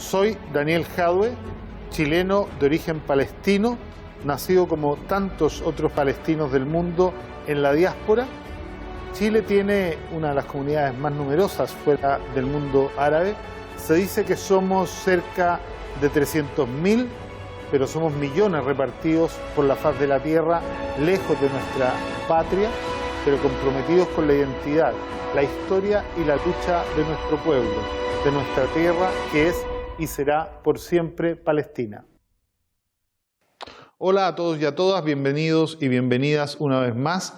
Soy Daniel Jadwe, chileno de origen palestino, nacido como tantos otros palestinos del mundo en la diáspora. Chile tiene una de las comunidades más numerosas fuera del mundo árabe. Se dice que somos cerca de 300.000, pero somos millones repartidos por la faz de la tierra, lejos de nuestra patria, pero comprometidos con la identidad, la historia y la lucha de nuestro pueblo, de nuestra tierra, que es y será por siempre Palestina. Hola a todos y a todas, bienvenidos y bienvenidas una vez más.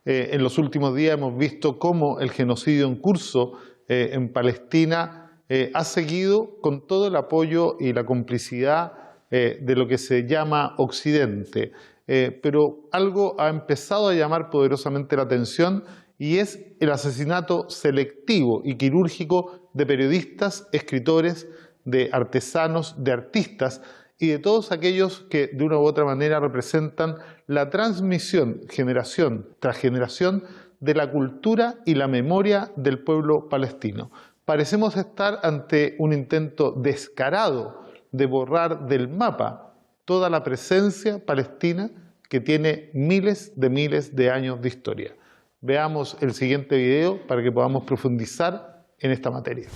En los últimos días hemos visto cómo el genocidio en curso en Palestina ha seguido con todo el apoyo y la complicidad de lo que se llama Occidente. Pero algo ha empezado a llamar poderosamente la atención y es el asesinato selectivo y quirúrgico de periodistas, escritores, de artesanos, de artistas y de todos aquellos que de una u otra manera representan la transmisión generación tras generación de la cultura y la memoria del pueblo palestino. Parecemos estar ante un intento descarado de borrar del mapa toda la presencia palestina que tiene miles de años de historia. Veamos el siguiente video para que podamos profundizar en esta materia.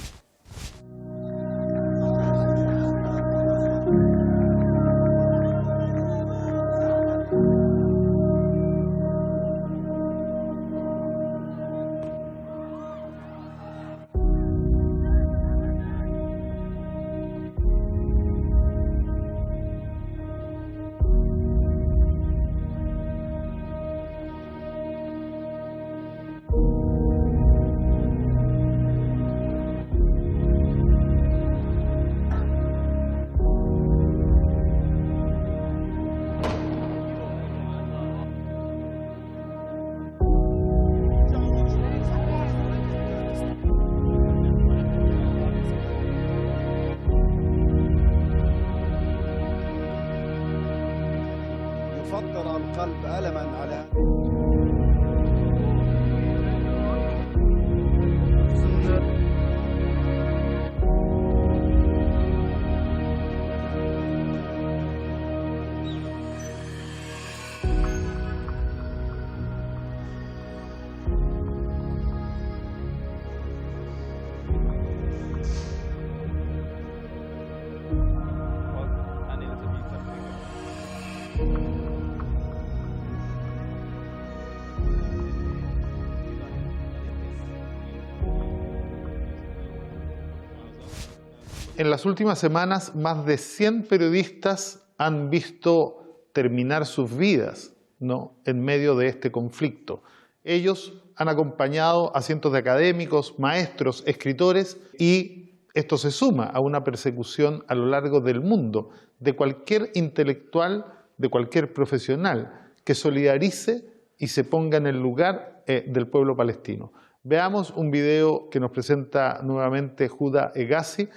En las últimas semanas, más de 100 periodistas han visto terminar sus vidas, ¿no?, en medio de este conflicto. Ellos han acompañado a cientos de académicos, maestros, escritores, y esto se suma a una persecución a lo largo del mundo de cualquier intelectual, de cualquier profesional que solidarice y se ponga en el lugar del pueblo palestino. Veamos un video que nos presenta nuevamente Huda Hegazi,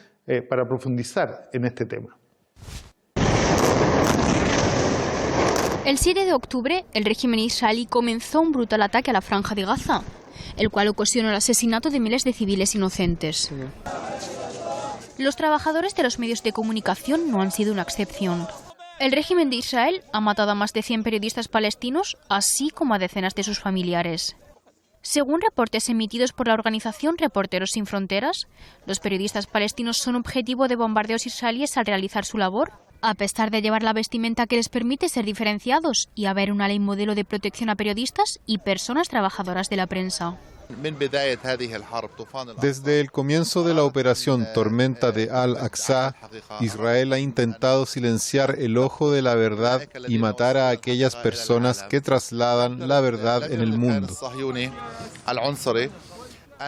para profundizar en este tema. El 7 de octubre, el régimen israelí comenzó un brutal ataque a la Franja de Gaza, el cual ocasionó el asesinato de miles de civiles inocentes. Los trabajadores de los medios de comunicación no han sido una excepción. El régimen de Israel ha matado a más de 100 periodistas palestinos, así como a decenas de sus familiares. Según reportes emitidos por la organización Reporteros Sin Fronteras, los periodistas palestinos son objetivo de bombardeos israelíes al realizar su labor, a pesar de llevar la vestimenta que les permite ser diferenciados y haber una ley modelo de protección a periodistas y personas trabajadoras de la prensa. Desde el comienzo de la operación Tormenta de Al-Aqsa, Israel ha intentado silenciar el ojo de la verdad y matar a aquellas personas que trasladan la verdad en el mundo.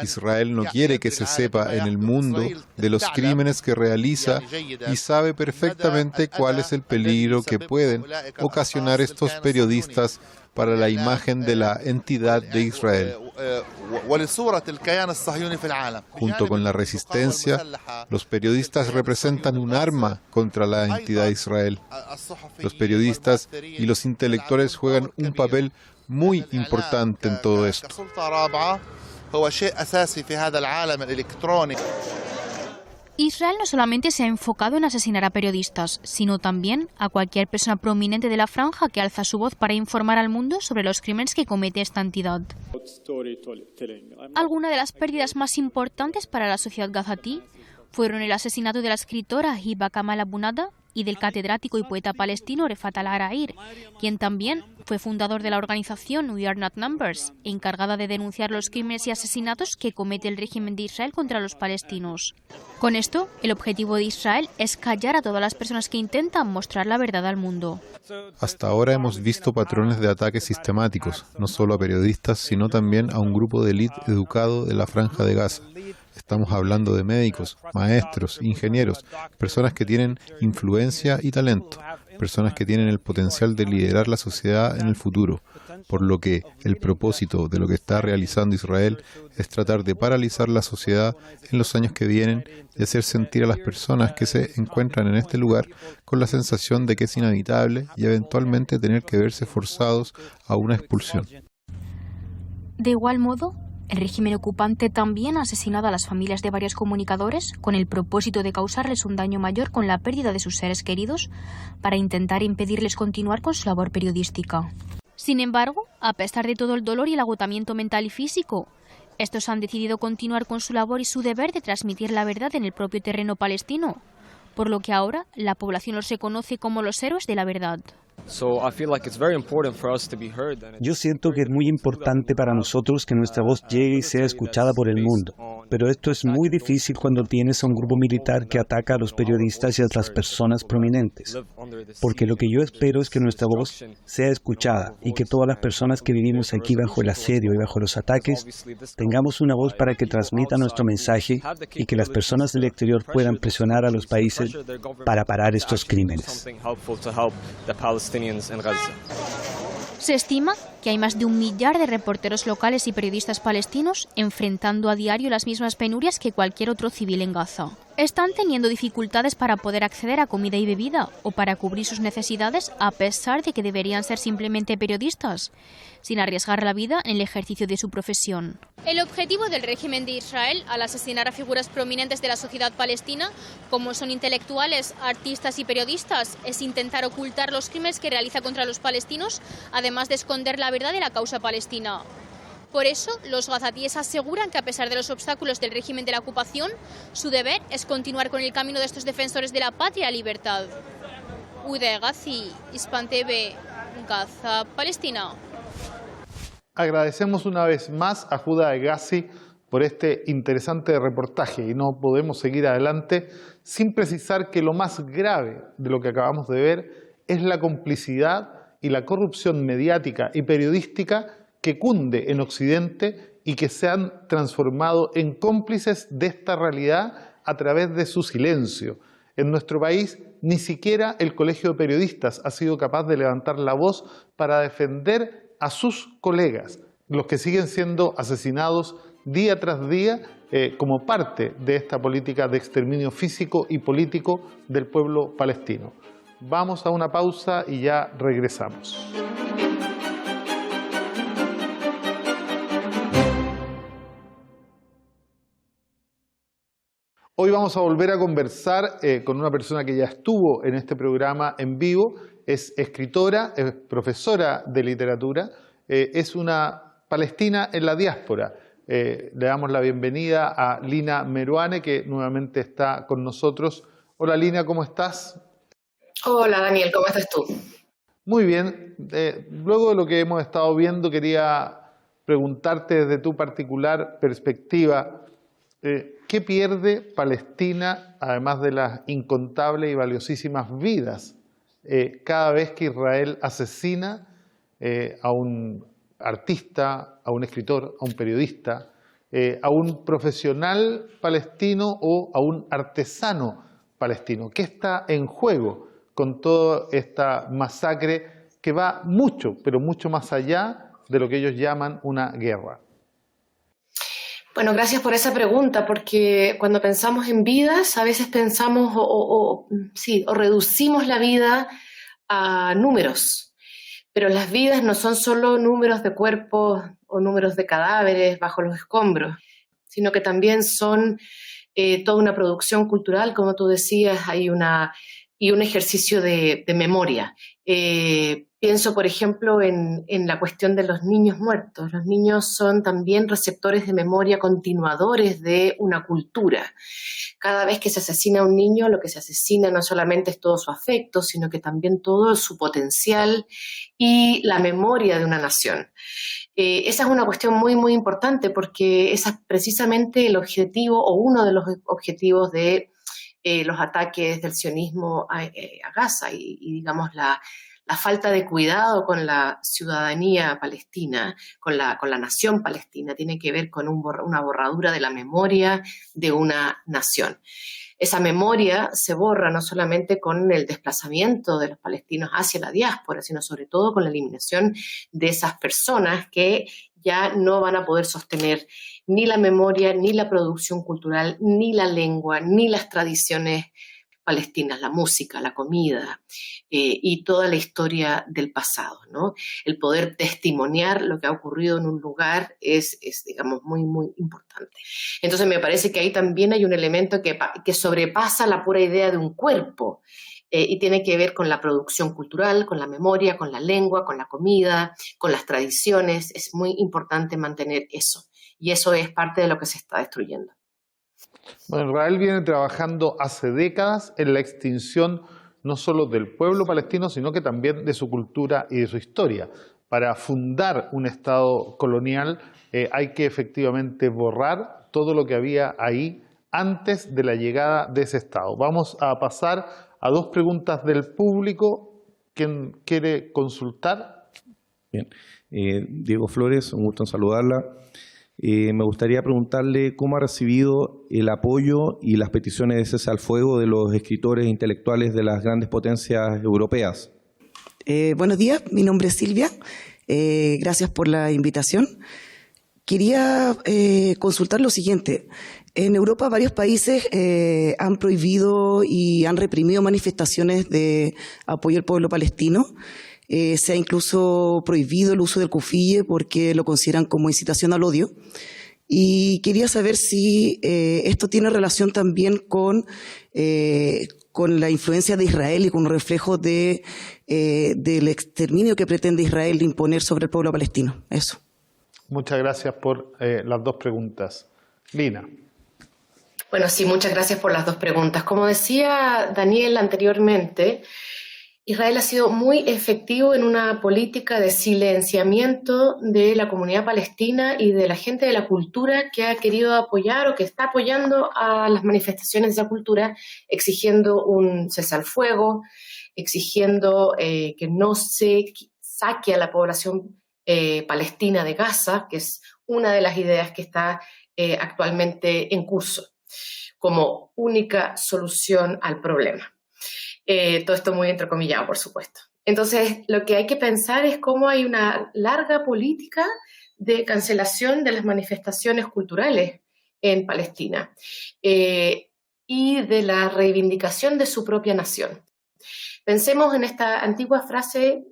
Israel no quiere que se sepa en el mundo de los crímenes que realiza y sabe perfectamente cuál es el peligro que pueden ocasionar estos periodistas para la imagen de la entidad de Israel. Junto con la resistencia, los periodistas representan un arma contra la entidad de Israel. Los periodistas y los intelectuales juegan un papel muy importante en todo esto. Israel no solamente se ha enfocado en asesinar a periodistas, sino también a cualquier persona prominente de la franja que alza su voz para informar al mundo sobre los crímenes que comete esta entidad. Algunas de las pérdidas más importantes para la sociedad gazatí fueron el asesinato de la escritora Hiba Kamal Abu Nada y del catedrático y poeta palestino Refat al-Harair, quien también fue fundador de la organización We Are Not Numbers, encargada de denunciar los crímenes y asesinatos que comete el régimen de Israel contra los palestinos. Con esto, el objetivo de Israel es callar a todas las personas que intentan mostrar la verdad al mundo. Hasta ahora hemos visto patrones de ataques sistemáticos, no solo a periodistas, sino también a un grupo de élite educado de la Franja de Gaza. Estamos hablando de médicos, maestros, ingenieros, personas que tienen influencia y talento, personas que tienen el potencial de liderar la sociedad en el futuro, por lo que el propósito de lo que está realizando Israel es tratar de paralizar la sociedad en los años que vienen y hacer sentir a las personas que se encuentran en este lugar con la sensación de que es inevitable y eventualmente tener que verse forzados a una expulsión. De igual modo, el régimen ocupante también ha asesinado a las familias de varios comunicadores con el propósito de causarles un daño mayor con la pérdida de sus seres queridos para intentar impedirles continuar con su labor periodística. Sin embargo, a pesar de todo el dolor y el agotamiento mental y físico, estos han decidido continuar con su labor y su deber de transmitir la verdad en el propio terreno palestino, por lo que ahora la población los reconoce como los héroes de la verdad. Yo siento que es muy importante para nosotros que nuestra voz llegue y sea escuchada por el mundo. Pero esto es muy difícil cuando tienes a un grupo militar que ataca a los periodistas y a las personas prominentes. Porque lo que yo espero es que nuestra voz sea escuchada y que todas las personas que vivimos aquí bajo el asedio y bajo los ataques tengamos una voz para que transmita nuestro mensaje y que las personas del exterior puedan presionar a los países para parar estos crímenes. Se estima que hay más de 1 millar de reporteros locales y periodistas palestinos enfrentando a diario las mismas penurias que cualquier otro civil en Gaza. Están teniendo dificultades para poder acceder a comida y bebida o para cubrir sus necesidades a pesar de que deberían ser simplemente periodistas, sin arriesgar la vida en el ejercicio de su profesión. El objetivo del régimen de Israel al asesinar a figuras prominentes de la sociedad palestina, como son intelectuales, artistas y periodistas, es intentar ocultar los crímenes que realiza contra los palestinos, además de esconder la verdad de la causa palestina. Por eso, los gazatíes aseguran que a pesar de los obstáculos del régimen de la ocupación, su deber es continuar con el camino de estos defensores de la patria y la libertad. Ude Gazi, Hispan TV, Gaza, Palestina. Agradecemos una vez más a Judá Gazi por este interesante reportaje y no podemos seguir adelante sin precisar que lo más grave de lo que acabamos de ver es la complicidad y la corrupción mediática y periodística que cunde en Occidente y que se han transformado en cómplices de esta realidad a través de su silencio. En nuestro país, ni siquiera el Colegio de Periodistas ha sido capaz de levantar la voz para defender a sus colegas, los que siguen siendo asesinados día tras día como parte de esta política de exterminio físico y político del pueblo palestino. Vamos a una pausa y ya regresamos. Hoy vamos a volver a conversar con una persona que ya estuvo en este programa en vivo. Es escritora, es profesora de literatura, es una palestina en la diáspora. Le damos la bienvenida a Lina Meruane, que nuevamente está con nosotros. Hola Lina, ¿cómo estás? Hola Daniel, ¿cómo estás tú? Muy bien. Luego de lo que hemos estado viendo, quería preguntarte desde tu particular perspectiva, ¿qué pierde Palestina, además de las incontables y valiosísimas vidas, cada vez que Israel asesina a un artista, a un escritor, a un periodista, a un profesional palestino o a un artesano palestino? ¿Qué está en juego con toda esta masacre que va mucho, pero mucho más allá de lo que ellos llaman una guerra? Bueno, gracias por esa pregunta, porque cuando pensamos en vidas, a veces pensamos o reducimos la vida a números, pero las vidas no son solo números de cuerpos o números de cadáveres bajo los escombros, sino que también son toda una producción cultural, como tú decías, y un ejercicio de memoria. Pienso, por ejemplo, en la cuestión de los niños muertos. Los niños son también receptores de memoria, continuadores de una cultura. Cada vez que se asesina a un niño, lo que se asesina no solamente es todo su afecto, sino que también todo su potencial y la memoria de una nación. Esa es una cuestión muy, muy importante porque ese es precisamente el objetivo o uno de los objetivos de los ataques del sionismo a Gaza y digamos, la falta de cuidado con la ciudadanía palestina, con la nación palestina, tiene que ver con una borradura de la memoria de una nación. Esa memoria se borra no solamente con el desplazamiento de los palestinos hacia la diáspora, sino sobre todo con la eliminación de esas personas que ya no van a poder sostener ni la memoria, ni la producción cultural, ni la lengua, ni las tradiciones palestinas, la música, la comida y toda la historia del pasado, ¿no? El poder testimoniar lo que ha ocurrido en un lugar es digamos, muy, muy importante. Entonces me parece que ahí también hay un elemento que sobrepasa la pura idea de un cuerpo y tiene que ver con la producción cultural, con la memoria, con la lengua, con la comida, con las tradiciones. Es muy importante mantener eso y eso es parte de lo que se está destruyendo. Bueno, Israel viene trabajando hace décadas en la extinción no solo del pueblo palestino, sino que también de su cultura y de su historia. Para fundar un Estado colonial hay que efectivamente borrar todo lo que había ahí antes de la llegada de ese Estado. Vamos a pasar a dos preguntas del público. ¿Quién quiere consultar? Bien. Diego Flores, un gusto en saludarla. Me gustaría preguntarle cómo ha recibido el apoyo y las peticiones de cese al fuego de los escritores e intelectuales de las grandes potencias europeas. Buenos días, mi nombre es Silvia. Gracias por la invitación. Quería consultar lo siguiente. En Europa varios países han prohibido y han reprimido manifestaciones de apoyo al pueblo palestino. Se ha incluso prohibido el uso del kufiyeh porque lo consideran como incitación al odio. Y quería saber si esto tiene relación también con la influencia de Israel y con un reflejo del exterminio que pretende Israel imponer sobre el pueblo palestino. Eso. Muchas gracias por las dos preguntas. Lina. Bueno, sí, muchas gracias por las dos preguntas. Como decía Daniel anteriormente, Israel ha sido muy efectivo en una política de silenciamiento de la comunidad palestina y de la gente de la cultura que ha querido apoyar o que está apoyando a las manifestaciones de esa cultura, exigiendo un cese al fuego, exigiendo que no se saque a la población palestina de Gaza, que es una de las ideas que está actualmente en curso, como única solución al problema. Todo esto muy entrecomillado, por supuesto. Entonces, lo que hay que pensar es cómo hay una larga política de cancelación de las manifestaciones culturales en Palestina y de la reivindicación de su propia nación. Pensemos en esta antigua frase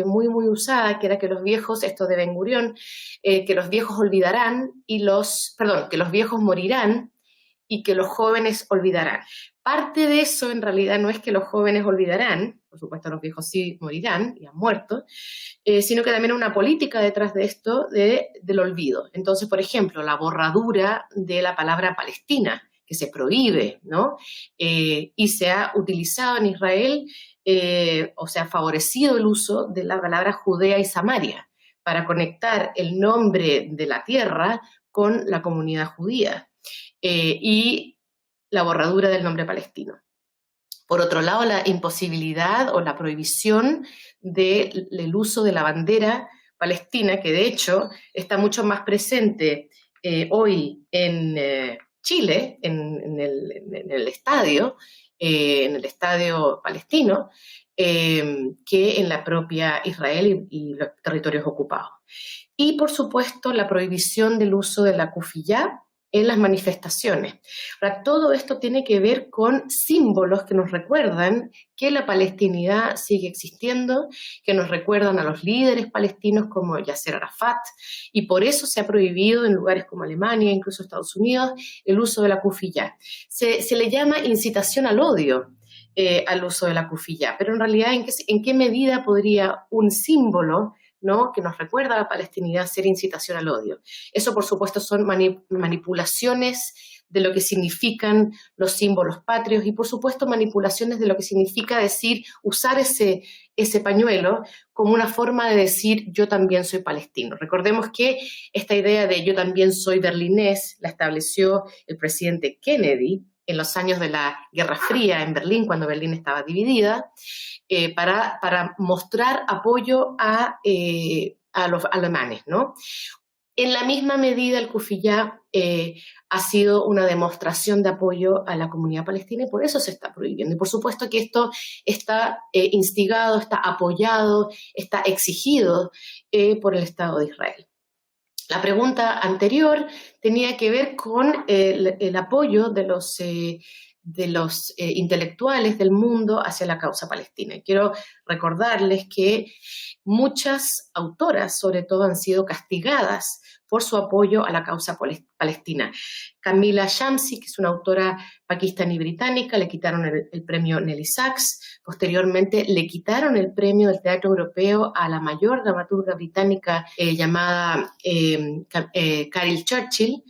muy, muy usada, que era que los viejos, esto de Ben Gurión, que los viejos olvidarán que los viejos morirán y que los jóvenes olvidarán. Parte de eso en realidad no es que los jóvenes olvidarán, por supuesto los viejos sí morirán y han muerto, sino que también hay una política detrás de esto del olvido. Entonces, por ejemplo, la borradura de la palabra Palestina, que se prohíbe, ¿no? Y se ha utilizado en Israel, o se ha favorecido el uso de la palabra Judea y Samaria para conectar el nombre de la tierra con la comunidad judía. Y la borradura del nombre palestino. Por otro lado, la imposibilidad o la prohibición del uso de la bandera palestina, que de hecho está mucho más presente hoy en Chile, en el estadio palestino, que en la propia Israel y los territorios ocupados. Y, por supuesto, la prohibición del uso de la kufiyá en las manifestaciones. Ahora, todo esto tiene que ver con símbolos que nos recuerdan que la palestinidad sigue existiendo, que nos recuerdan a los líderes palestinos como Yasser Arafat, y por eso se ha prohibido en lugares como Alemania, incluso Estados Unidos, el uso de la kufiyá. Se le llama incitación al odio al uso de la kufiyá, pero en realidad ¿en qué medida podría un símbolo, ¿no?, que nos recuerda a la palestinidad ser incitación al odio? Eso, por supuesto, son manipulaciones de lo que significan los símbolos patrios y, por supuesto, manipulaciones de lo que significa usar ese pañuelo como una forma de decir yo también soy palestino. Recordemos que esta idea de yo también soy berlinés la estableció el presidente Kennedy en los años de la Guerra Fría en Berlín, cuando Berlín estaba dividida, para mostrar apoyo a los alemanes, ¿no? En la misma medida, el kufiyá ha sido una demostración de apoyo a la comunidad palestina y por eso se está prohibiendo. Y por supuesto que esto está instigado, está apoyado, está exigido por el Estado de Israel. La pregunta anterior tenía que ver con el apoyo de los intelectuales del mundo hacia la causa palestina. Quiero recordarles que muchas autoras, sobre todo, han sido castigadas por su apoyo a la causa palestina. Camila Shamsi, que es una autora pakistaní-británica, le quitaron el premio Nelly Sachs. Posteriormente le quitaron el premio del Teatro Europeo a la mayor dramaturga británica llamada Carol Churchill.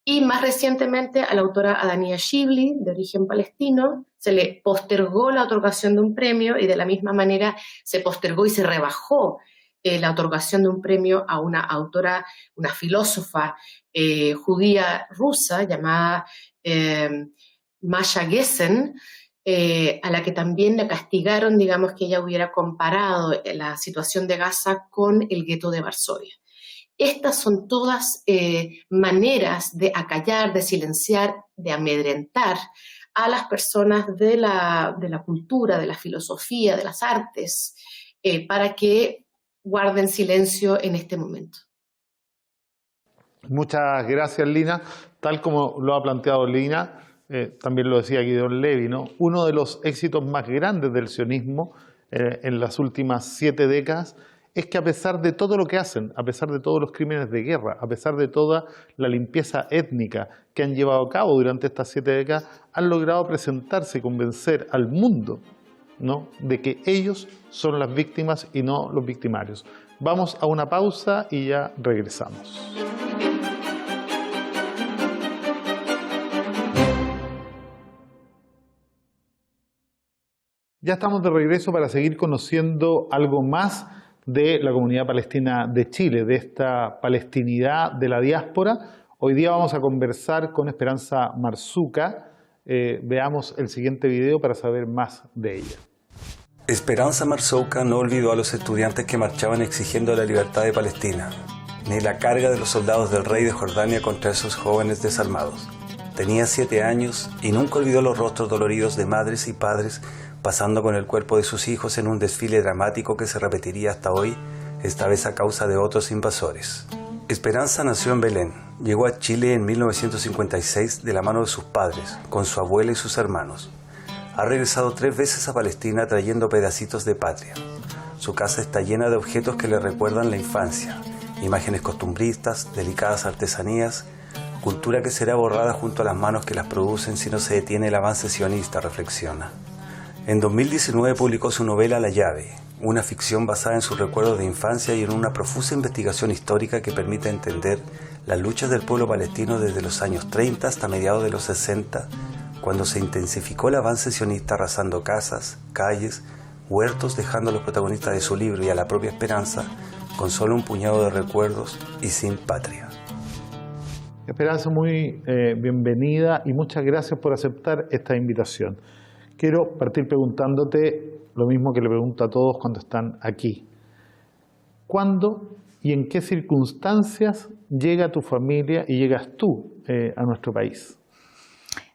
Y más recientemente a la autora Adania Shibli, de origen palestino, se le postergó la otorgación de un premio y de la misma manera se postergó y se rebajó la otorgación de un premio a una autora, una filósofa judía rusa llamada Masha Gessen, a la que también le castigaron, digamos, que ella hubiera comparado la situación de Gaza con el gueto de Varsovia. Estas son todas maneras de acallar, de silenciar, de amedrentar a las personas de la cultura, de la filosofía, de las artes, para que guarden silencio en este momento. Muchas gracias, Lina. Tal como lo ha planteado Lina, también lo decía Gideon Levy, ¿no? Uno de los éxitos más grandes del sionismo en las últimas 7 décadas es que a pesar de todo lo que hacen, a pesar de todos los crímenes de guerra, a pesar de toda la limpieza étnica que han llevado a cabo durante estas 7 décadas, han logrado presentarse y convencer al mundo, ¿no?, de que ellos son las víctimas y no los victimarios. Vamos a una pausa y ya regresamos. Ya estamos de regreso para seguir conociendo algo más de la comunidad palestina de Chile, de esta palestinidad de la diáspora. Hoy día vamos a conversar con Esperanza Marzuca. Veamos el siguiente video para saber más de ella. Esperanza Marzuca no olvidó a los estudiantes que marchaban exigiendo la libertad de Palestina, ni la carga de los soldados del rey de Jordania contra esos jóvenes desarmados. Tenía 7 años y nunca olvidó los rostros doloridos de madres y padres pasando con el cuerpo de sus hijos en un desfile dramático que se repetiría hasta hoy, esta vez a causa de otros invasores. Esperanza nació en Belén. Llegó a Chile en 1956 de la mano de sus padres, con su abuela y sus hermanos. Ha regresado 3 veces a Palestina trayendo pedacitos de patria. Su casa está llena de objetos que le recuerdan la infancia, imágenes costumbristas, delicadas artesanías, cultura que será borrada junto a las manos que las producen si no se detiene el avance sionista, reflexiona. En 2019 publicó su novela La llave, una ficción basada en sus recuerdos de infancia y en una profusa investigación histórica que permite entender las luchas del pueblo palestino desde los años 30 hasta mediados de los 60, cuando se intensificó el avance sionista arrasando casas, calles, huertos, dejando a los protagonistas de su libro y a la propia Esperanza con solo un puñado de recuerdos y sin patria. Esperanza, muy bienvenida y muchas gracias por aceptar esta invitación. Quiero partir preguntándote lo mismo que le pregunto a todos cuando están aquí. ¿Cuándo y en qué circunstancias llega tu familia y llegas tú a nuestro país?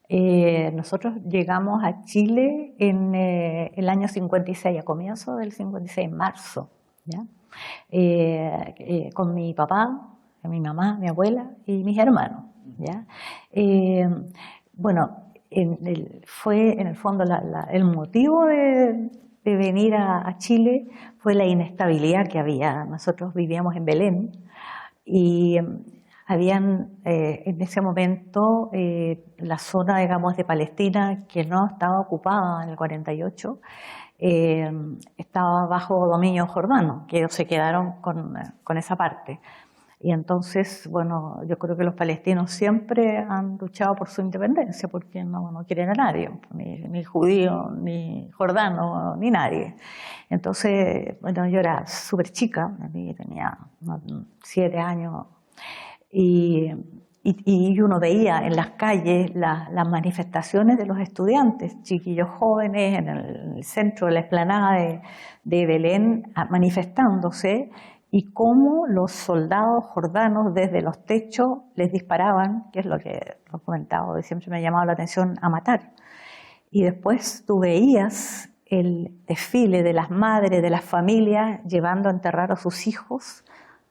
Nosotros llegamos a Chile en el año 56, a comienzo del 56, en marzo, ¿ya? Con mi papá, mi mamá, mi abuela y mis hermanos. ¿ya? Bueno, fue en el fondo el motivo de venir a Chile fue la inestabilidad que había. Nosotros vivíamos en Belén y habían en ese momento la zona, digamos, de Palestina que no estaba ocupada en el 48, estaba bajo dominio jordano, que ellos se quedaron con esa parte. Y entonces, bueno, yo creo que los palestinos siempre han luchado por su independencia, porque no quieren a nadie, ni judío, ni jordano, ni nadie. Entonces, bueno, yo era súper chica, tenía 7 años, y uno veía en las calles las manifestaciones de los estudiantes, chiquillos jóvenes en el centro de la explanada de Belén manifestándose, y cómo los soldados jordanos desde los techos les disparaban, que es lo que he comentado, y siempre me ha llamado la atención, a matar. Y después tú veías el desfile de las madres, de las familias, llevando a enterrar a sus hijos,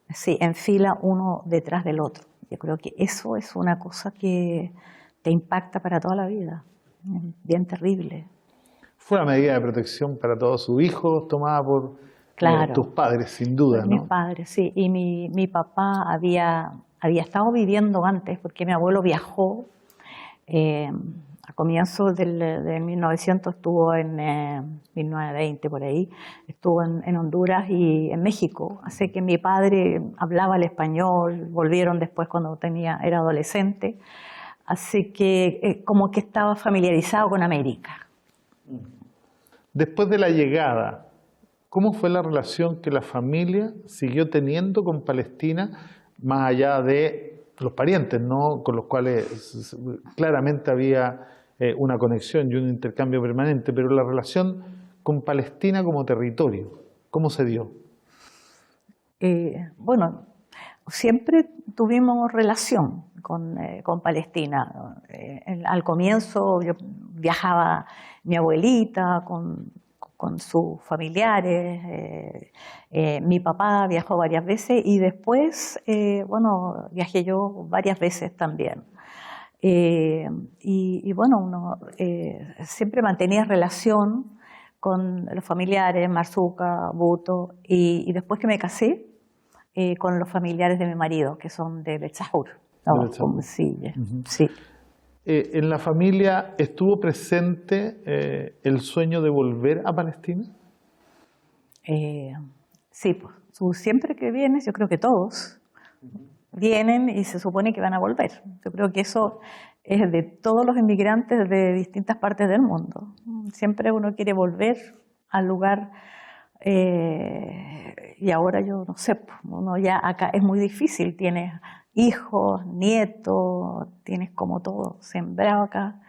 así, en fila uno detrás del otro. Yo creo que eso es una cosa que te impacta para toda la vida, bien terrible. Fue una medida de protección para todos sus hijos tomada por tus padres, sin duda, ¿no? Mis padres, sí. Y mi papá había estado viviendo antes, porque mi abuelo viajó a comienzos de 1900, estuvo en 1920 por ahí, estuvo en Honduras y en México. Así que mi padre hablaba el español, volvieron después cuando era adolescente. Así que como que estaba familiarizado con América. Después de la llegada, ¿cómo fue la relación que la familia siguió teniendo con Palestina, más allá de los parientes, ¿no?, con los cuales claramente había una conexión y un intercambio permanente, pero la relación con Palestina como territorio, ¿cómo se dio? Bueno, siempre tuvimos relación con Palestina. Al comienzo yo viajaba mi abuelita con sus familiares, mi papá viajó varias veces y después, bueno, viajé yo varias veces también. Y bueno, uno siempre mantenía relación con los familiares, Marzuca, Buto, y después que me casé, con los familiares de mi marido, que son de Betzahur. ¿No? Sí, sí. ¿En la familia estuvo presente el sueño de volver a Palestina? Sí, pues siempre que vienes, yo creo que todos vienen y se supone que van a volver. Yo creo que eso es de todos los inmigrantes de distintas partes del mundo. Siempre uno quiere volver al lugar, y ahora yo no sé, uno ya acá es muy difícil, tienes hijos, nietos, tienes como todo sembrado acá.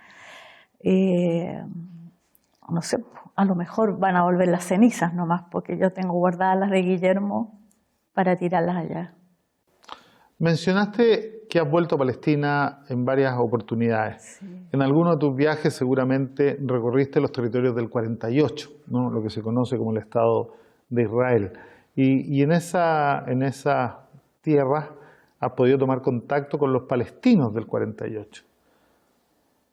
No sé, a lo mejor van a volver las cenizas nomás, porque yo tengo guardadas las de Guillermo para tirarlas allá. Mencionaste que has vuelto a Palestina en varias oportunidades. Sí. En alguno de tus viajes seguramente recorriste los territorios del 48, ¿no?, lo que se conoce como el Estado de Israel. Y en esas tierras has podido tomar contacto con los palestinos del 48.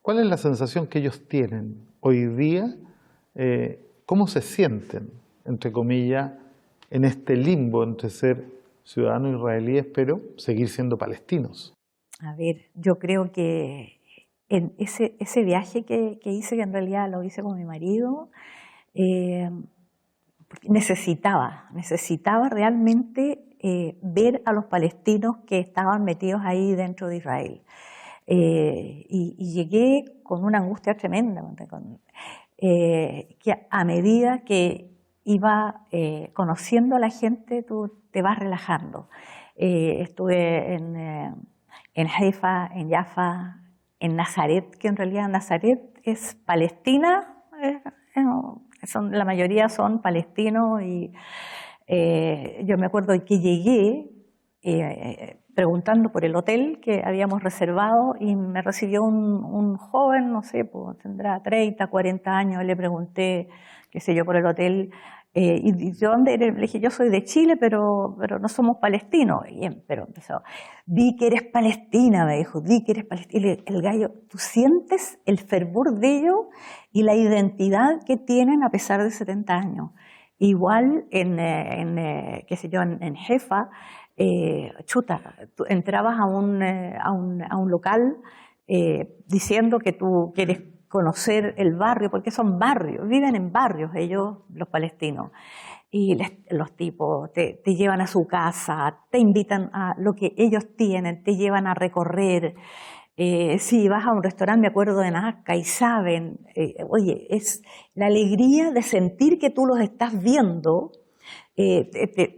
¿Cuál es la sensación que ellos tienen hoy día? ¿Cómo se sienten, entre comillas, en este limbo entre ser ciudadanos israelíes pero seguir siendo palestinos? A ver, yo creo que en ese viaje que hice, que en realidad lo hice con mi marido, necesitaba realmente ver a los palestinos que estaban metidos ahí dentro de Israel. Y llegué con una angustia tremenda, que a medida que iba conociendo a la gente, tú te vas relajando. Estuve en Haifa, en Jaffa, en Nazaret, que en realidad Nazaret es Palestina, la mayoría son palestinos, y yo me acuerdo que llegué preguntando por el hotel que habíamos reservado y me recibió un joven, no sé, pues, tendrá 30, 40 años, le pregunté, qué sé yo, por el hotel, ¿Y de dónde eres? Le dije, yo soy de Chile, pero no somos palestinos. Bien, pero empezó, di que eres palestina, me dijo, di que eres palestina. Y el gallo, tú sientes el fervor de ellos y la identidad que tienen a pesar de 70 años. Igual qué sé yo, en Jefa, tú entrabas a un local diciendo que tú quieres conocer el barrio, porque son barrios, viven en barrios ellos, los palestinos. Y los tipos te llevan a su casa, te invitan a lo que ellos tienen, te llevan a recorrer. Si vas a un restaurante, me acuerdo de Nazca, y saben, oye, es la alegría de sentir que tú los estás viendo.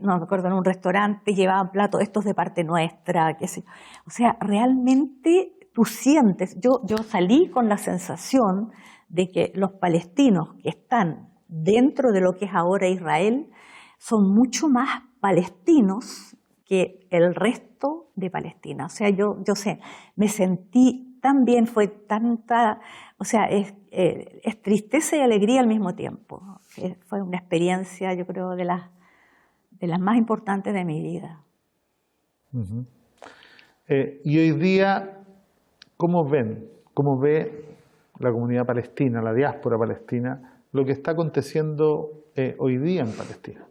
No me acuerdo, en un restaurante te llevaban platos estos de parte nuestra, qué sé. O sea, realmente tú sientes, yo salí con la sensación de que los palestinos que están dentro de lo que es ahora Israel son mucho más palestinos que el resto de Palestina. O sea, yo sé, me sentí tan bien, fue tanta, o sea, es tristeza y alegría al mismo tiempo. Fue una experiencia, yo creo, de las más importantes de mi vida. Uh-huh. Y hoy día, ¿cómo ve la comunidad palestina, la diáspora palestina, lo que está aconteciendo hoy día en Palestina?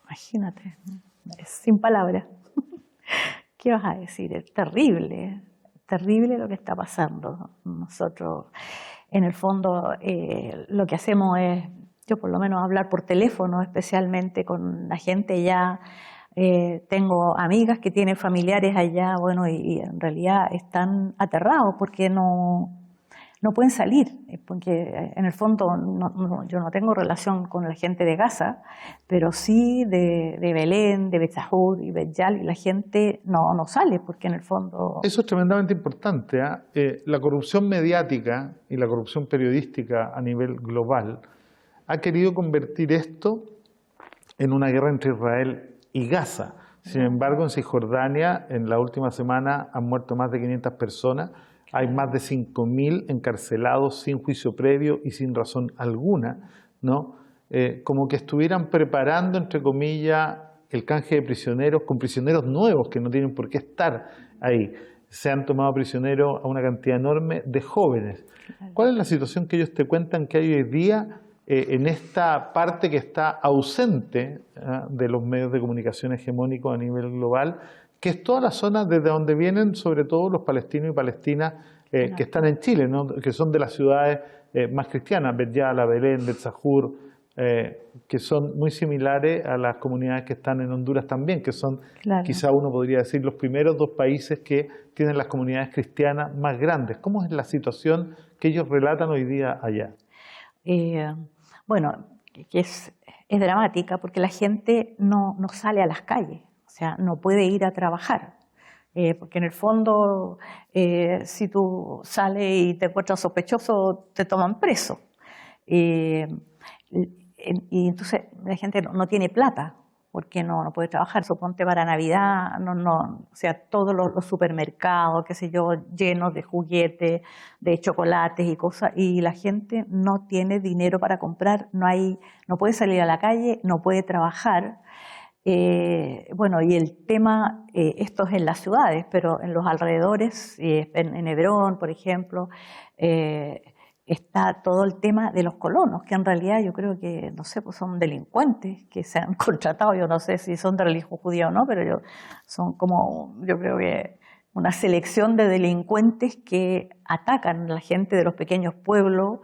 Imagínate, sin palabras. ¿Qué vas a decir? Es terrible lo que está pasando. Nosotros, en el fondo, lo que hacemos es, yo por lo menos hablar por teléfono, especialmente con la gente allá. Tengo amigas que tienen familiares allá, bueno, y en realidad están aterrados porque no pueden salir, porque en el fondo yo no tengo relación con la gente de Gaza, pero sí de Belén, de Betzahur y Bet-Yal, y la gente no sale porque en el fondo... Eso es tremendamente importante, ¿eh? La corrupción mediática y la corrupción periodística a nivel global ha querido convertir esto en una guerra entre Israel y Gaza. Sin embargo, en Cisjordania, en la última semana han muerto más de 500 personas. Hay más de 5.000 encarcelados sin juicio previo y sin razón alguna, ¿no? Como que estuvieran preparando, entre comillas, el canje de prisioneros con prisioneros nuevos que no tienen por qué estar ahí. Se han tomado prisioneros a una cantidad enorme de jóvenes. ¿Cuál es la situación que ellos te cuentan que hay hoy día en esta parte que está ausente de los medios de comunicación hegemónicos a nivel global, que es toda la zona desde donde vienen sobre todo los palestinos y palestinas que están en Chile, ¿no? Que son de las ciudades más cristianas, Bet-Yala, Belén, Betzahur, que son muy similares a las comunidades que están en Honduras también, que son, quizá uno podría decir, los primeros dos países que tienen las comunidades cristianas más grandes. ¿Cómo es la situación que ellos relatan hoy día allá? Bueno, que es dramática porque la gente no sale a las calles. O sea, no puede ir a trabajar, porque en el fondo, si tú sales y te encuentras sospechoso, te toman preso. Y entonces la gente no tiene plata, porque no puede trabajar. Suponte para Navidad, o sea, todos los supermercados, qué sé yo, llenos de juguetes, de chocolates y cosas, y la gente no tiene dinero para comprar, no puede salir a la calle, no puede trabajar. Bueno, y el tema, esto es en las ciudades, pero en los alrededores, en Hebrón, por ejemplo, está todo el tema de los colonos, que en realidad yo creo que, no sé, pues son delincuentes que se han contratado, yo no sé si son de religión judía o no, pero son como, yo creo que una selección de delincuentes que atacan a la gente de los pequeños pueblos,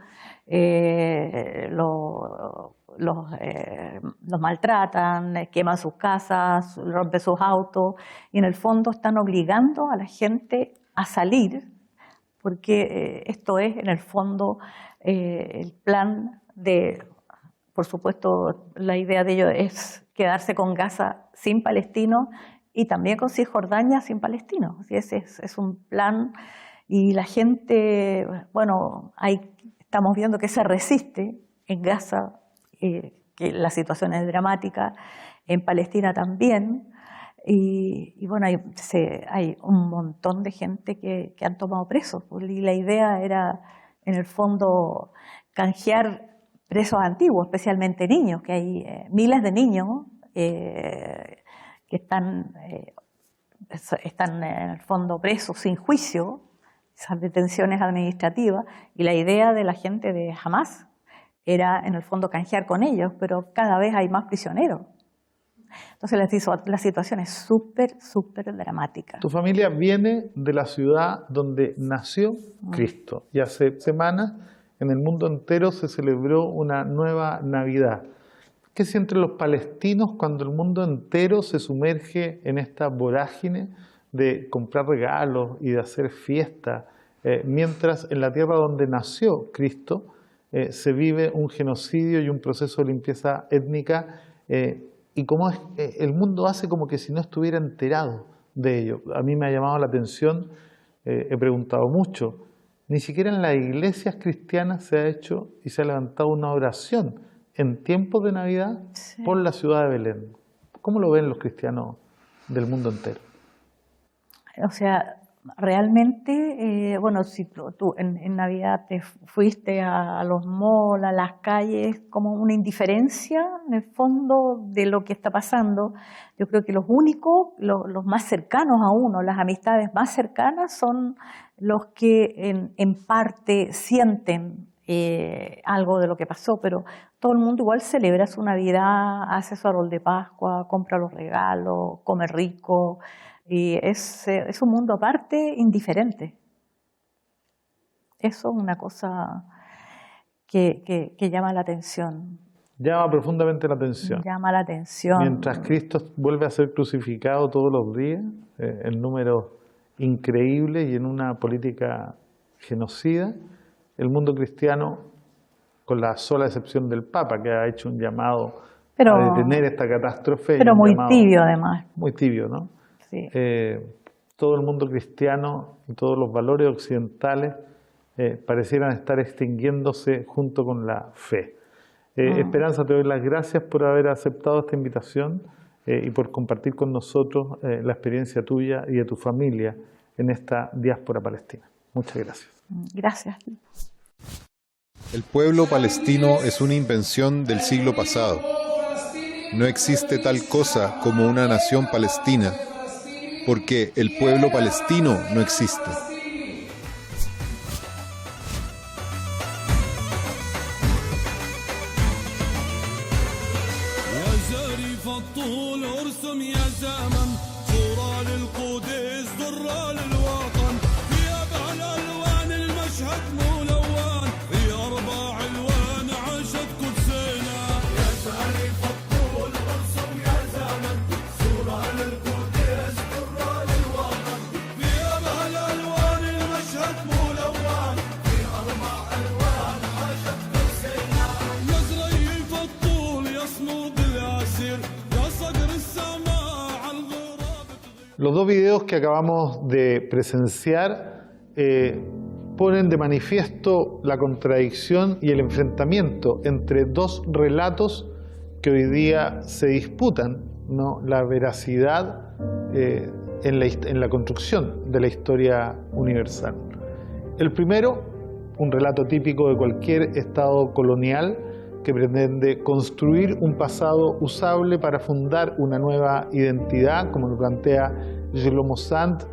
los maltratan, queman sus casas, rompen sus autos, y en el fondo están obligando a la gente a salir, porque esto es en el fondo el plan de, por supuesto, la idea de ellos es quedarse con Gaza sin palestinos y también con Cisjordania sin palestinos. Ese es un plan, y la gente, bueno, estamos viendo que se resiste en Gaza, que la situación es dramática, en Palestina también. Y bueno, hay un montón de gente que han tomado presos, y la idea era, en el fondo, canjear presos antiguos, especialmente niños, que hay miles de niños que están en el fondo presos sin juicio, esas detenciones administrativas, y la idea de la gente de Hamás era en el fondo canjear con ellos, pero cada vez hay más prisioneros. Entonces la situación es súper dramática. Tu familia viene de la ciudad donde nació Cristo y hace semanas en el mundo entero se celebró una nueva Navidad. ¿Qué sienten los palestinos cuando el mundo entero se sumerge en esta vorágine de comprar regalos y de hacer fiestas, mientras en la tierra donde nació Cristo se vive un genocidio y un proceso de limpieza étnica, y cómo el mundo hace como que si no estuviera enterado de ello? A mí me ha llamado la atención, he preguntado mucho, ni siquiera en las iglesias cristianas se ha hecho y se ha levantado una oración en tiempos de Navidad por la ciudad de Belén. ¿Cómo lo ven los cristianos del mundo entero? O sea, realmente, bueno, si tú en Navidad te fuiste a los malls, a las calles, como una indiferencia en el fondo de lo que está pasando. Yo creo que los únicos, los más cercanos a uno, las amistades más cercanas son los que en parte sienten algo de lo que pasó, pero todo el mundo igual celebra su Navidad, hace su árbol de Pascua, compra los regalos, come rico. Y es un mundo aparte, indiferente. Eso es una cosa que llama la atención. Llama profundamente la atención. Llama la atención. Mientras Cristo vuelve a ser crucificado todos los días, en números increíbles y en una política genocida, el mundo cristiano, con la sola excepción del Papa, que ha hecho un llamado a detener esta catástrofe. Pero muy tibio, además. Muy tibio, ¿no? Sí. Todo el mundo cristiano y todos los valores occidentales parecieran estar extinguiéndose junto con la fe. Esperanza, te doy las gracias por haber aceptado esta invitación y por compartir con nosotros la experiencia tuya y de tu familia en esta diáspora palestina. Muchas gracias. Gracias. El pueblo palestino es una invención del siglo pasado. No existe tal cosa como una nación palestina, porque el pueblo palestino no existe. Los dos videos que acabamos de presenciar ponen de manifiesto la contradicción y el enfrentamiento entre dos relatos que hoy día se disputan, ¿no? La veracidad en la construcción de la historia universal. El primero, un relato típico de cualquier estado colonial que pretende construir un pasado usable para fundar una nueva identidad, como lo plantea Shlomo Sand,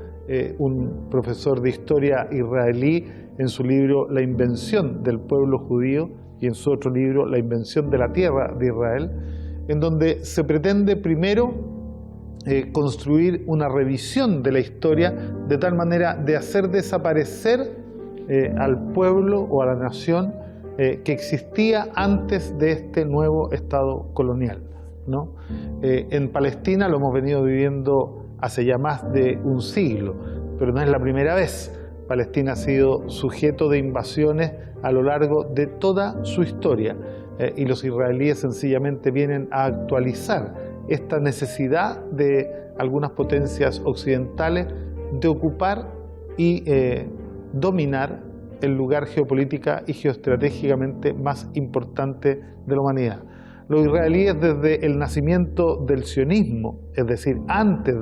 un profesor de historia israelí, en su libro La invención del pueblo judío y en su otro libro La invención de la tierra de Israel, en donde se pretende primero construir una revisión de la historia de tal manera de hacer desaparecer al pueblo o a la nación que existía antes de este nuevo Estado colonial, ¿no? En Palestina lo hemos venido viviendo hace ya más de un siglo, pero no es la primera vez. Palestina ha sido sujeto de invasiones a lo largo de toda su historia y los israelíes sencillamente vienen a actualizar esta necesidad de algunas potencias occidentales de ocupar y dominar el lugar geopolítica y geoestratégicamente más importante de la humanidad. Los israelíes desde el nacimiento del sionismo, es decir, antes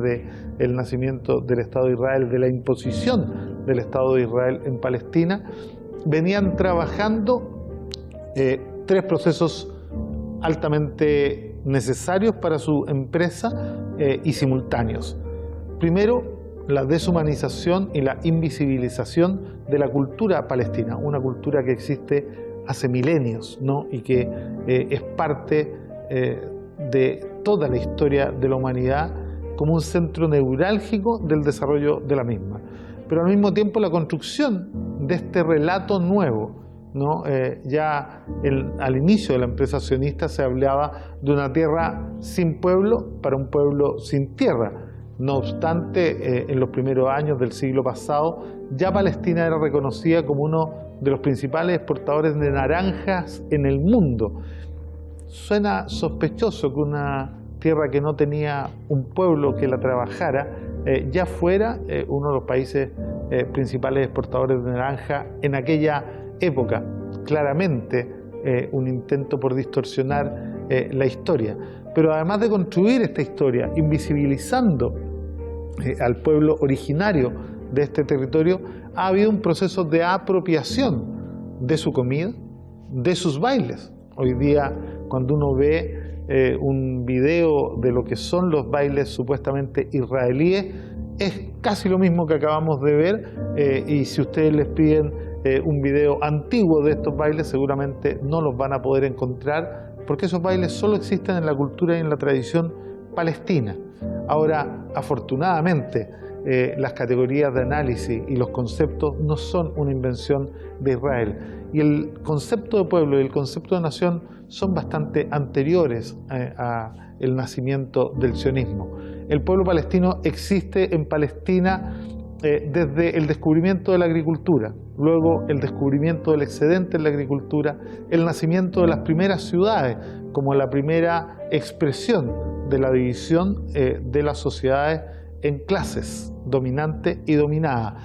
del nacimiento del Estado de Israel, de la imposición del Estado de Israel en Palestina, venían trabajando 3 procesos altamente necesarios para su empresa y simultáneos. Primero, la deshumanización y la invisibilización de la cultura palestina, una cultura que existe hace milenios, ¿no? Y que es parte de toda la historia de la humanidad como un centro neurálgico del desarrollo de la misma. Pero al mismo tiempo la construcción de este relato nuevo, ¿no? Al inicio de la empresa sionista se hablaba de una tierra sin pueblo para un pueblo sin tierra. No obstante, en los primeros años del siglo pasado, ya Palestina era reconocida como uno de los principales exportadores de naranjas en el mundo. Suena sospechoso que una tierra que no tenía un pueblo que la trabajara ya fuera uno de los países principales exportadores de naranja en aquella época. Claramente un intento por distorsionar la historia. Pero además de construir esta historia, invisibilizando al pueblo originario de este territorio, ha habido un proceso de apropiación de su comida, de sus bailes. Hoy día, cuando uno ve un video de lo que son los bailes supuestamente israelíes, es casi lo mismo que acabamos de ver, y si ustedes les piden un video antiguo de estos bailes, seguramente no los van a poder encontrar, porque esos bailes solo existen en la cultura y en la tradición palestina. Ahora, afortunadamente, las categorías de análisis y los conceptos no son una invención de Israel. Y el concepto de pueblo y el concepto de nación son bastante anteriores al nacimiento del sionismo. El pueblo palestino existe en Palestina desde el descubrimiento de la agricultura, luego el descubrimiento del excedente en la agricultura, el nacimiento de las primeras ciudades como la primera expresión de la división de las sociedades en clases, dominante y dominada.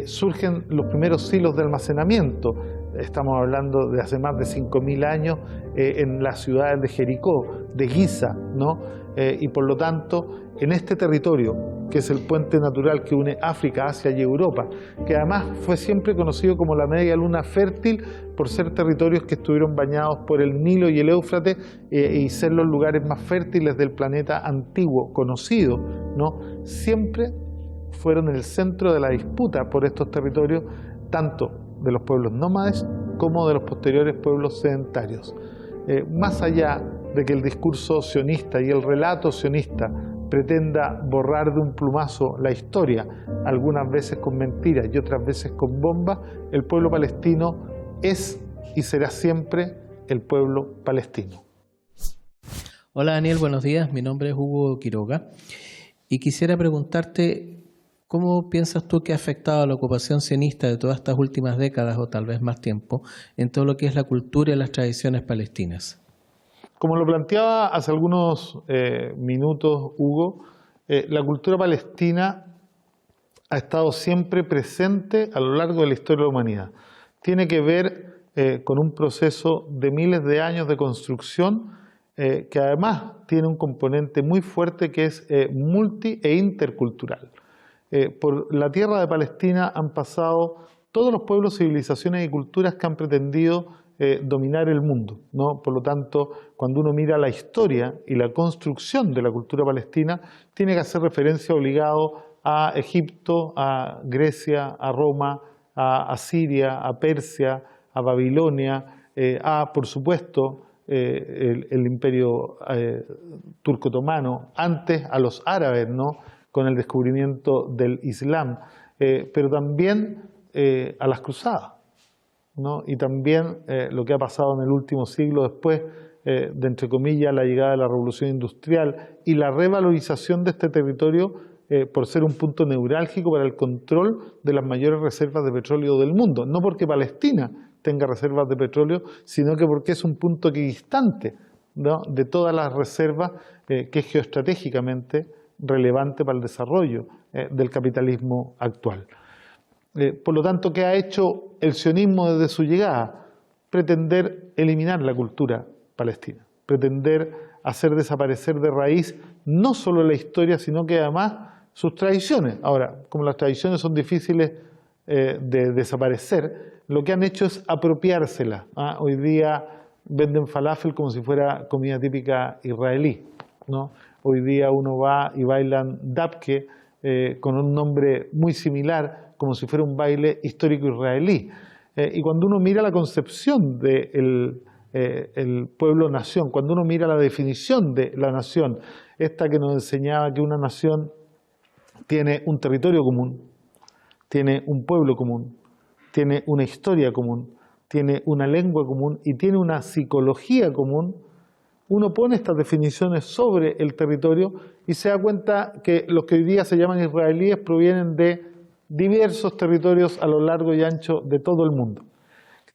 Surgen los primeros silos de almacenamiento, estamos hablando de hace más de 5.000 años, en las ciudades de Jericó, de Giza, ¿no? Y por lo tanto, en este territorio, que es el puente natural que une África, Asia y Europa, que además fue siempre conocido como la media luna fértil por ser territorios que estuvieron bañados por el Nilo y el Éufrates y ser los lugares más fértiles del planeta antiguo conocido, ¿no? Siempre fueron el centro de la disputa por estos territorios, tanto de los pueblos nómades como de los posteriores pueblos sedentarios. Más allá de que el discurso sionista y el relato sionista pretenda borrar de un plumazo la historia, algunas veces con mentiras y otras veces con bombas, el pueblo palestino es y será siempre el pueblo palestino. Hola Daniel, buenos días. Mi nombre es Hugo Quiroga y quisiera preguntarte ¿cómo piensas tú que ha afectado a la ocupación sionista de todas estas últimas décadas o tal vez más tiempo en todo lo que es la cultura y las tradiciones palestinas? Como lo planteaba hace algunos minutos Hugo, la cultura palestina ha estado siempre presente a lo largo de la historia de la humanidad. Tiene que ver con un proceso de miles de años de construcción que además tiene un componente muy fuerte que es multi e intercultural. Por la tierra de Palestina han pasado todos los pueblos, civilizaciones y culturas que han pretendido dominar el mundo, ¿no? Por lo tanto, cuando uno mira la historia y la construcción de la cultura palestina, tiene que hacer referencia obligado a Egipto, a Grecia, a Roma, a Siria, a Persia, a Babilonia, por supuesto, el imperio turco-otomano, antes a los árabes, ¿no? Con el descubrimiento del Islam, pero también a las cruzadas, ¿no? Y también lo que ha pasado en el último siglo después de, entre comillas, la llegada de la revolución industrial y la revalorización de este territorio por ser un punto neurálgico para el control de las mayores reservas de petróleo del mundo. No porque Palestina tenga reservas de petróleo, sino que porque es un punto equidistante, ¿no? De todas las reservas que es geoestratégicamente relevante para el desarrollo del capitalismo actual. Por lo tanto, ¿qué ha hecho el sionismo desde su llegada? Pretender eliminar la cultura palestina, pretender hacer desaparecer de raíz no solo la historia, sino que además sus tradiciones. Ahora, como las tradiciones son difíciles de desaparecer, lo que han hecho es apropiárselas. Hoy día venden falafel como si fuera comida típica israelí, ¿no? Hoy día uno va y bailan dabke con un nombre muy similar, como si fuera un baile histórico israelí. Y cuando uno mira la concepción del el pueblo-nación, cuando uno mira la definición de la nación, esta que nos enseñaba que una nación tiene un territorio común, tiene un pueblo común, tiene una historia común, tiene una lengua común y tiene una psicología común, uno pone estas definiciones sobre el territorio y se da cuenta que los que hoy día se llaman israelíes provienen de diversos territorios a lo largo y ancho de todo el mundo.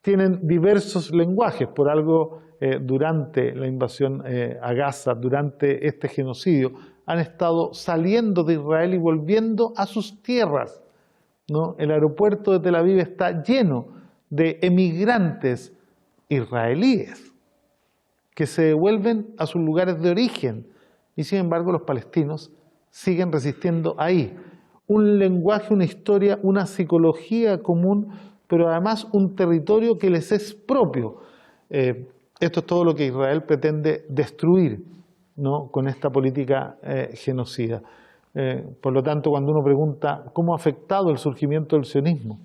Tienen diversos lenguajes, por algo durante la invasión a Gaza, durante este genocidio, han estado saliendo de Israel y volviendo a sus tierras, ¿no? El aeropuerto de Tel Aviv está lleno de emigrantes israelíes que se devuelven a sus lugares de origen y sin embargo los palestinos siguen resistiendo ahí. Un lenguaje, una historia, una psicología común, pero además un territorio que les es propio. Esto es todo lo que Israel pretende destruir, ¿no? Con esta política genocida. Por lo tanto, cuando uno pregunta cómo ha afectado el surgimiento del sionismo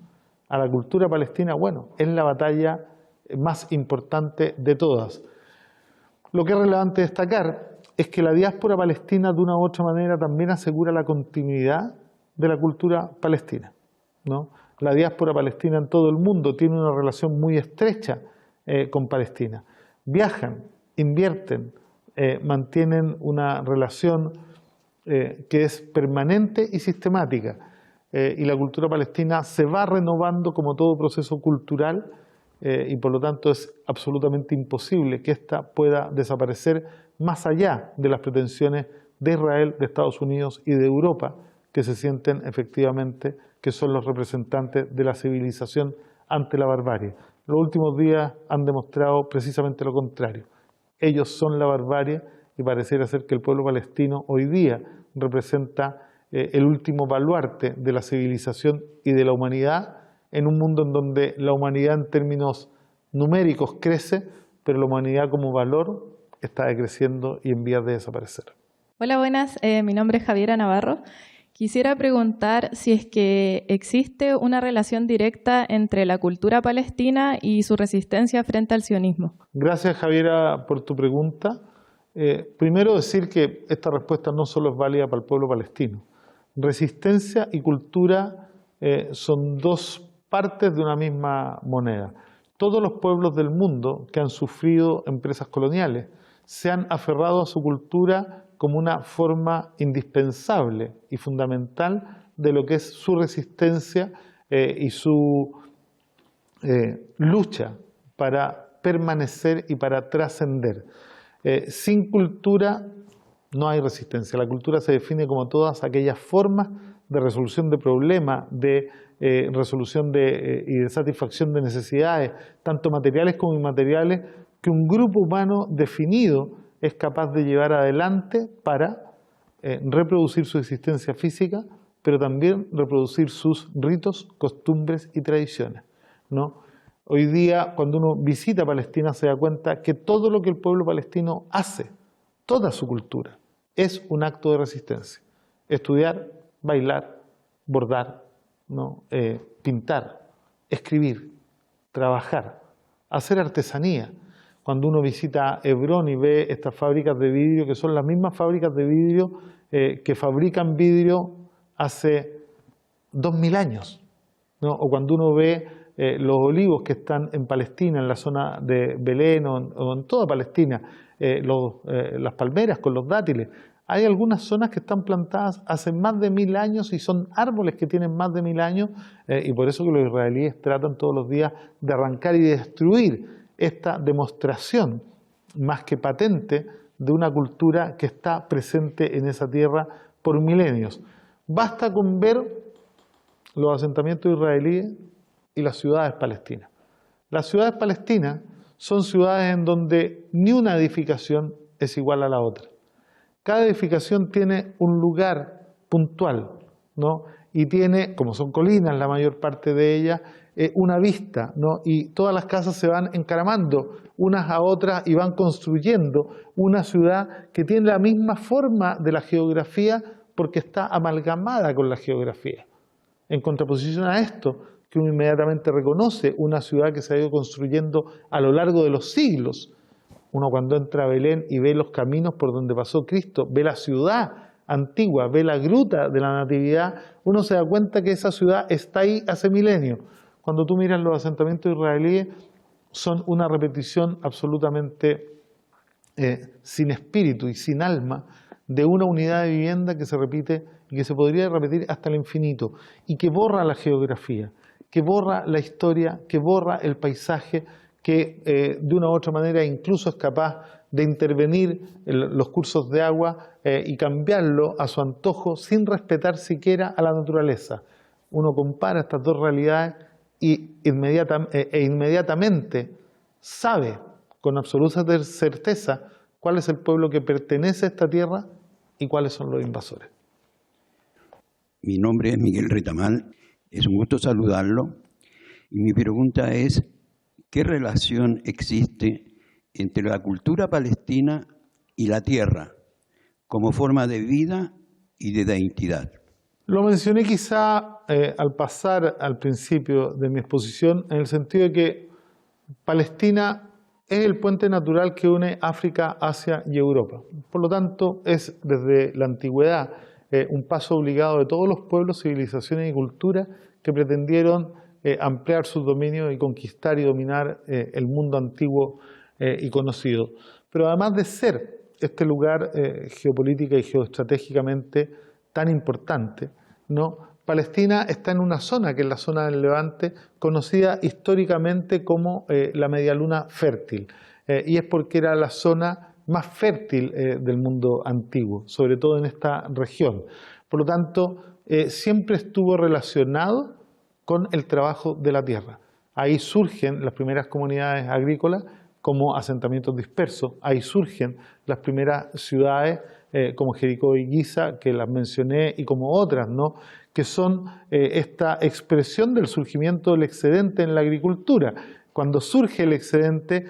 a la cultura palestina, bueno, es la batalla más importante de todas. Lo que es relevante destacar es que la diáspora palestina de una u otra manera también asegura la continuidad de la cultura palestina, ¿no? La diáspora palestina en todo el mundo tiene una relación muy estrecha con Palestina. Viajan, invierten, mantienen una relación que es permanente y sistemática. Y la cultura palestina se va renovando como todo proceso cultural y por lo tanto es absolutamente imposible que ésta pueda desaparecer más allá de las pretensiones de Israel, de Estados Unidos y de Europa, que se sienten efectivamente que son los representantes de la civilización ante la barbarie. Los últimos días han demostrado precisamente lo contrario. Ellos son la barbarie y pareciera ser que el pueblo palestino hoy día representa el último baluarte de la civilización y de la humanidad en un mundo en donde la humanidad en términos numéricos crece, pero la humanidad como valor está decreciendo y en vías de desaparecer. Hola, buenas. Mi nombre es Javiera Navarro. Quisiera preguntar si es que existe una relación directa entre la cultura palestina y su resistencia frente al sionismo. Gracias, Javiera, por tu pregunta. Primero decir que esta respuesta no solo es válida para el pueblo palestino. Resistencia y cultura son dos partes de una misma moneda. Todos los pueblos del mundo que han sufrido empresas coloniales se han aferrado a su cultura como una forma indispensable y fundamental de lo que es su resistencia y su lucha para permanecer y para trascender. Sin cultura no hay resistencia. La cultura se define como todas aquellas formas de resolución de problemas, de resolución y de satisfacción de necesidades, tanto materiales como inmateriales, que un grupo humano definido es capaz de llevar adelante para reproducir su existencia física, pero también reproducir sus ritos, costumbres y tradiciones, ¿no? Hoy día, cuando uno visita Palestina, se da cuenta que todo lo que el pueblo palestino hace, toda su cultura, es un acto de resistencia. Estudiar, bailar, bordar, ¿no? Pintar, escribir, trabajar, hacer artesanía. Cuando uno visita Hebrón y ve estas fábricas de vidrio, que son las mismas fábricas de vidrio que fabrican vidrio hace 2000 años, ¿no? O cuando uno ve los olivos que están en Palestina, en la zona de Belén o en toda Palestina, las palmeras con los dátiles. Hay algunas zonas que están plantadas hace más de 1000 años y son árboles que tienen más de 1000 años y por eso que los israelíes tratan todos los días de arrancar y de destruir esta demostración más que patente de una cultura que está presente en esa tierra por milenios. Basta con ver los asentamientos israelíes y las ciudades palestinas. Las ciudades palestinas son ciudades en donde ni una edificación es igual a la otra. Cada edificación tiene un lugar puntual, ¿no? Y tiene, como son colinas la mayor parte de ellas, una vista, ¿no? Y todas las casas se van encaramando unas a otras y van construyendo una ciudad que tiene la misma forma de la geografía porque está amalgamada con la geografía. En contraposición a esto, que uno inmediatamente reconoce una ciudad que se ha ido construyendo a lo largo de los siglos. Uno cuando entra a Belén y ve los caminos por donde pasó Cristo, ve la ciudad antigua, ve la gruta de la Natividad, uno se da cuenta que esa ciudad está ahí hace milenios. Cuando tú miras los asentamientos israelíes, son una repetición absolutamente sin espíritu y sin alma de una unidad de vivienda que se repite y que se podría repetir hasta el infinito y que borra la geografía, que borra la historia, que borra el paisaje, que de una u otra manera incluso es capaz de intervenir en los cursos de agua y cambiarlo a su antojo sin respetar siquiera a la naturaleza. Uno compara estas dos realidades y inmediatamente sabe con absoluta certeza cuál es el pueblo que pertenece a esta tierra y cuáles son los invasores. Mi nombre es Miguel Retamal, es un gusto saludarlo y mi pregunta es, ¿qué relación existe entre la cultura palestina y la tierra como forma de vida y de identidad? Lo mencioné quizá al pasar al principio de mi exposición en el sentido de que Palestina es el puente natural que une África, Asia y Europa. Por lo tanto, es desde la antigüedad un paso obligado de todos los pueblos, civilizaciones y culturas que pretendieron ampliar sus dominios y conquistar y dominar el mundo antiguo y conocido. Pero además de ser este lugar geopolítica y geoestratégicamente tan importante, ¿no? Palestina está en una zona que es la zona del Levante, conocida históricamente como la Medialuna Fértil, y es porque era la zona más fértil del mundo antiguo, sobre todo en esta región. Por lo tanto, siempre estuvo relacionado con el trabajo de la tierra. Ahí surgen las primeras comunidades agrícolas como asentamientos dispersos, ahí surgen las primeras ciudades como Jericó y Giza, que las mencioné, y como otras, ¿no? Que son esta expresión del surgimiento del excedente en la agricultura. Cuando surge el excedente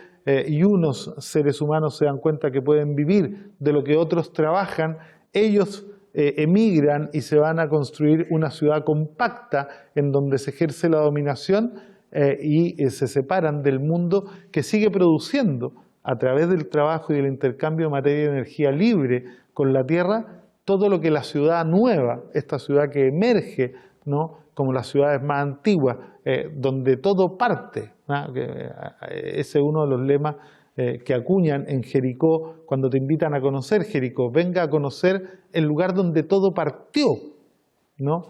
y unos seres humanos se dan cuenta que pueden vivir de lo que otros trabajan, ellos emigran y se van a construir una ciudad compacta en donde se ejerce la dominación y se separan del mundo que sigue produciendo a través del trabajo y del intercambio de materia y energía libre con la tierra todo lo que la ciudad nueva, esta ciudad que emerge, ¿no? Como las ciudades más antiguas, donde todo parte, ¿no? Ese es uno de los lemas que acuñan en Jericó cuando te invitan a conocer Jericó. Venga a conocer el lugar donde todo partió, ¿no?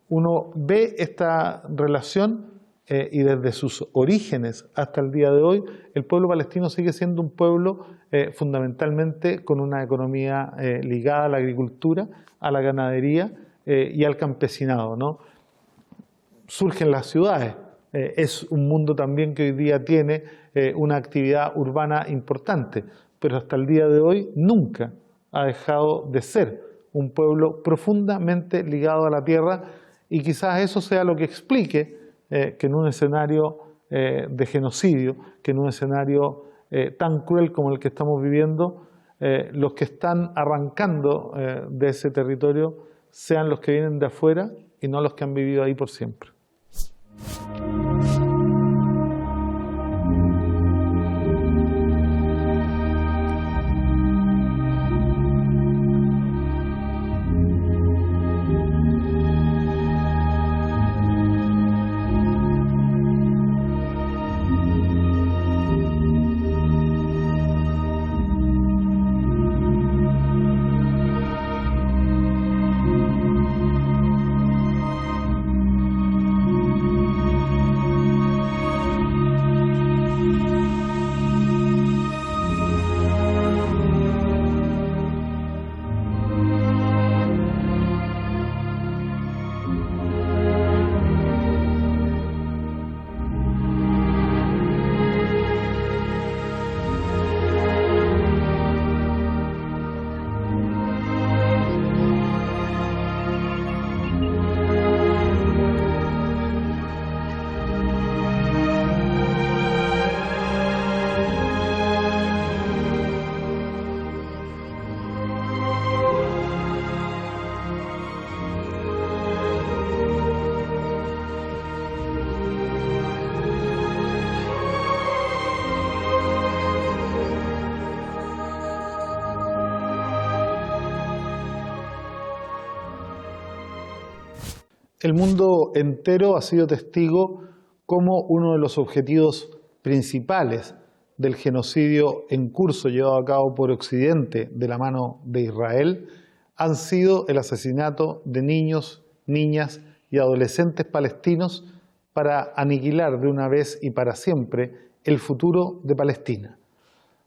Uno ve esta relación y desde sus orígenes hasta el día de hoy, el pueblo palestino sigue siendo un pueblo fundamentalmente con una economía ligada a la agricultura, a la ganadería y al campesinado, ¿no? Surgen las ciudades. Es un mundo también que hoy día tiene una actividad urbana importante, pero hasta el día de hoy nunca ha dejado de ser un pueblo profundamente ligado a la tierra, y quizás eso sea lo que explique que en un escenario de genocidio, que en un escenario tan cruel como el que estamos viviendo, los que están arrancando de ese territorio sean los que vienen de afuera y no los que han vivido ahí por siempre. El mundo entero ha sido testigo cómo uno de los objetivos principales del genocidio en curso llevado a cabo por Occidente de la mano de Israel han sido el asesinato de niños, niñas y adolescentes palestinos para aniquilar de una vez y para siempre el futuro de Palestina.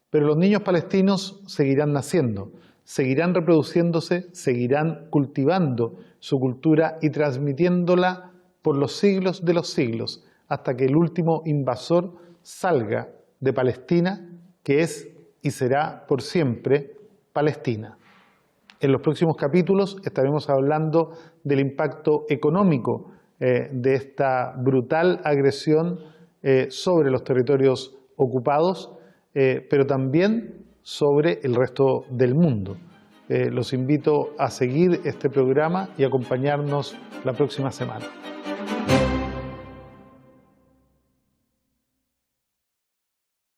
Pero los niños palestinos seguirán naciendo, seguirán reproduciéndose, seguirán cultivando su cultura y transmitiéndola por los siglos de los siglos, hasta que el último invasor salga de Palestina, que es y será por siempre Palestina. En los próximos capítulos estaremos hablando del impacto económico de esta brutal agresión sobre los territorios ocupados, pero también sobre el resto del mundo. Los invito a seguir este programa y acompañarnos la próxima semana.